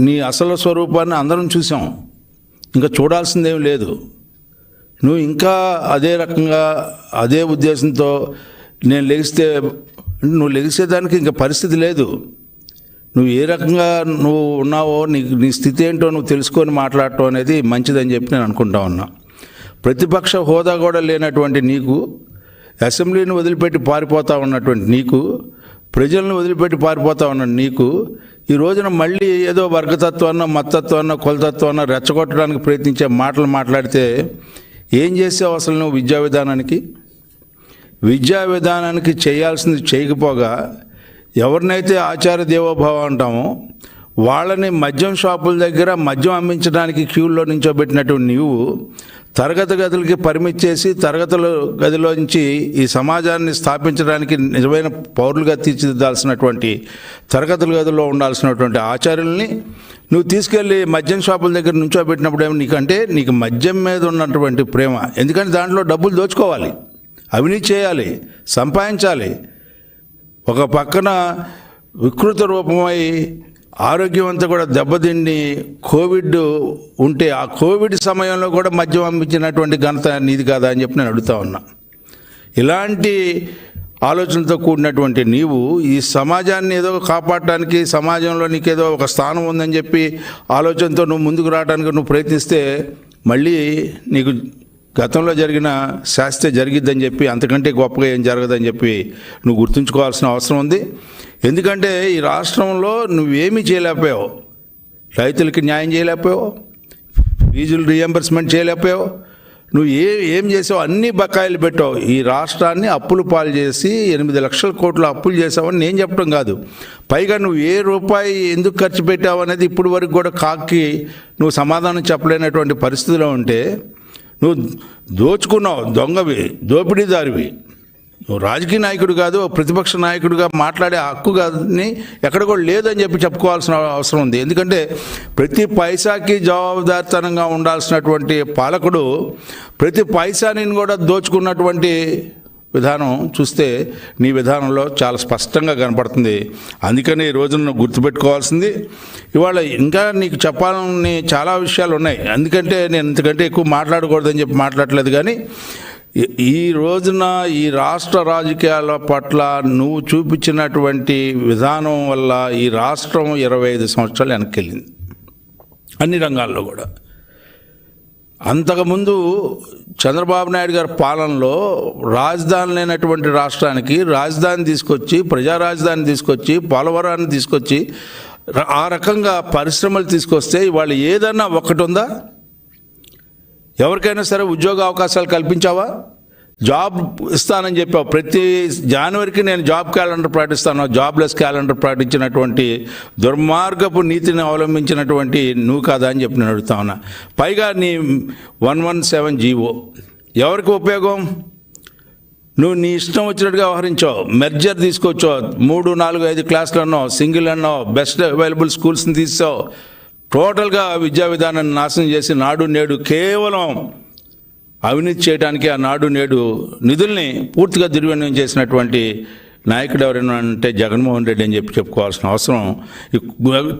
నీ అసలు స్వరూపాన్ని అందరం చూసాం. ఇంకా చూడాల్సిందేం లేదు. నువ్వు ఇంకా అదే రకంగా అదే ఉద్దేశంతో నేను లెగిస్తే నువ్వు లెగిసేదానికి ఇంకా పరిస్థితి లేదు. నువ్వు ఏ రకంగా నువ్వు ఉన్నావో నీ స్థితి ఏంటో నువ్వు తెలుసుకొని మాట్లాడటం అనేది మంచిదని చెప్పి నేను అనుకుంటా ఉన్నా. ప్రతిపక్ష హోదా కూడా లేనటువంటి నీకు, అసెంబ్లీని వదిలిపెట్టి పారిపోతా ఉన్నటువంటి నీకు, ప్రజలను వదిలిపెట్టి పారిపోతా ఉన్న నీకు ఈ రోజున మళ్ళీ ఏదో వర్గతత్వాన్న మతత్వాన్న కులతత్వాన్న రెచ్చగొట్టడానికి ప్రయత్నించే మాటలు మాట్లాడితే ఏం చేసావు అసలు నువ్వు విద్యా విధానానికి చేయాల్సింది చేయకపోగా ఎవరినైతే ఆచార్య దేవోభావ అంటామో వాళ్ళని మద్యం షాపుల దగ్గర మద్యం అమ్మించడానికి క్యూల్లో నించోబెట్టినటువంటి నీవు తరగతి గదులకి పరిమితి చేసి తరగతుల గదిలోంచి ఈ సమాజాన్ని స్థాపించడానికి నిజమైన పౌరులుగా తీర్చిదిద్దాల్సినటువంటి తరగతుల గదుల్లో ఉండాల్సినటువంటి ఆచార్యుల్ని నువ్వు తీసుకెళ్ళి మద్యం షాపుల దగ్గర నుంచోబెట్టినప్పుడు ఏమో నీకు మద్యం మీద ఉన్నటువంటి ప్రేమ. ఎందుకంటే దాంట్లో డబ్బులు దోచుకోవాలి, అవినీతి చేయాలి, సంపాదించాలి. ఒక పక్కన వికృత రూపమై ఆరోగ్యం అంతా కూడా దెబ్బతిండి కోవిడ్ ఉంటే ఆ కోవిడ్ సమయంలో కూడా మద్యం అమ్మించినటువంటి ఘనత నీది కాదా అని చెప్పి నేను అడుగుతా ఉన్నా. ఇలాంటి ఆలోచనతో కూడినటువంటి నీవు ఈ సమాజాన్ని ఏదో కాపాడటానికి, సమాజంలో నీకేదో ఒక స్థానం ఉందని చెప్పి ఆలోచనతో నువ్వు ముందుకు రావడానికి నువ్వు ప్రయత్నిస్తే మళ్ళీ నీకు గతంలో జరిగిన శాస్త్ర జరిగిద్దని చెప్పి, అంతకంటే గొప్పగా ఏం జరగదని చెప్పి నువ్వు గుర్తుంచుకోవాల్సిన అవసరం ఉంది. ఎందుకంటే ఈ రాష్ట్రంలో నువ్వేమీ చేయలేకపోయావు. రైతులకి న్యాయం చేయలేకపోయావు, ఫీజులు రీఎంబర్స్మెంట్ చేయలేకపోయావు. నువ్వు ఏం చేసావు? అన్ని బకాయిలు పెట్టావు. ఈ రాష్ట్రాన్ని అప్పులు పాలు చేసి 8 లక్షల కోట్ల అప్పులు చేసావని నేను చెప్పడం కాదు, పైగా నువ్వు ఏ రూపాయి ఎందుకు ఖర్చు పెట్టావు అనేది ఇప్పుడు వరకు కూడా కాకి నువ్వు సమాధానం చెప్పలేనటువంటి పరిస్థితిలో ఉంటే నువ్వు దోచుకున్నావు, దొంగవి, దోపిడీదారివి. నువ్వు రాజకీయ నాయకుడు కాదు, ప్రతిపక్ష నాయకుడిగా మాట్లాడే హక్కు కానీ ఎక్కడ కూడా లేదని చెప్పి చెప్పుకోవాల్సిన అవసరం ఉంది. ఎందుకంటే ప్రతి పైసాకి జవాబుదారితనంగా ఉండాల్సినటువంటి పాలకుడు ప్రతి పైసాని కూడా దోచుకున్నటువంటి విధానం చూస్తే నీ విధానంలో చాలా స్పష్టంగా కనపడుతుంది. అందుకని ఈ రోజున గుర్తుపెట్టుకోవాల్సింది, ఇవాళ ఇంకా నీకు చెప్పాలని చాలా విషయాలు ఉన్నాయి. ఎందుకంటే నేను ఇంతకంటే ఎక్కువ మాట్లాడకూడదని చెప్పి మాట్లాడలేదు. కానీ ఈ రోజున ఈ రాష్ట్ర రాజకీయాల పట్ల నువ్వు చూపించినటువంటి విధానం వల్ల ఈ రాష్ట్రం 25 సంవత్సరాలు వెనక్కి వెళ్ళింది అన్ని రంగాల్లో కూడా. అంతకుముందు చంద్రబాబు నాయుడు గారి పాలనలో రాజధాని లేనటువంటి రాష్ట్రానికి రాజధాని తీసుకొచ్చి, ప్రజా రాజధాని తీసుకొచ్చి, పోలవరాన్ని తీసుకొచ్చి ఆ రకంగా పరిశ్రమలు తీసుకొస్తే ఇవాళ ఏదన్నా ఒక్కటి ఉందా? ఎవరికైనా సరే ఉద్యోగ అవకాశాలు కల్పించావా? జాబ్ ఇస్తానని చెప్పావు. ప్రతి జనవరికి నేను జాబ్ క్యాలెండర్ ప్రకటిస్తాను. జాబ్లెస్ క్యాలెండర్ ప్రకటించినటువంటి దుర్మార్గపు నీతిని అవలంబించినటువంటి నువ్వు కాదా అని చెప్పి నేను అడుగుతా ఉన్నా. పైగా నీ 117 జీవో ఎవరికి ఉపయోగం? నువ్వు నీ ఇష్టం వచ్చినట్టుగా వ్యవహరించావు. మెర్జర్ తీసుకొచ్చావు, 3, 4, 5 క్లాసులు అన్నావు, సింగిల్ అన్నావు, బెస్ట్ అవైలబుల్ స్కూల్స్ని తీసావు. టోటల్గా విద్యా విధానాన్ని నాశనం చేసి నాడు నేడు కేవలం అవినీతి చేయడానికి ఆ నాడు నేడు నిధుల్ని పూర్తిగా దుర్వినియోగం చేసినటువంటి నాయకుడు ఎవరైనా అంటే జగన్మోహన్ రెడ్డి అని చెప్పి చెప్పుకోవాల్సిన అవసరం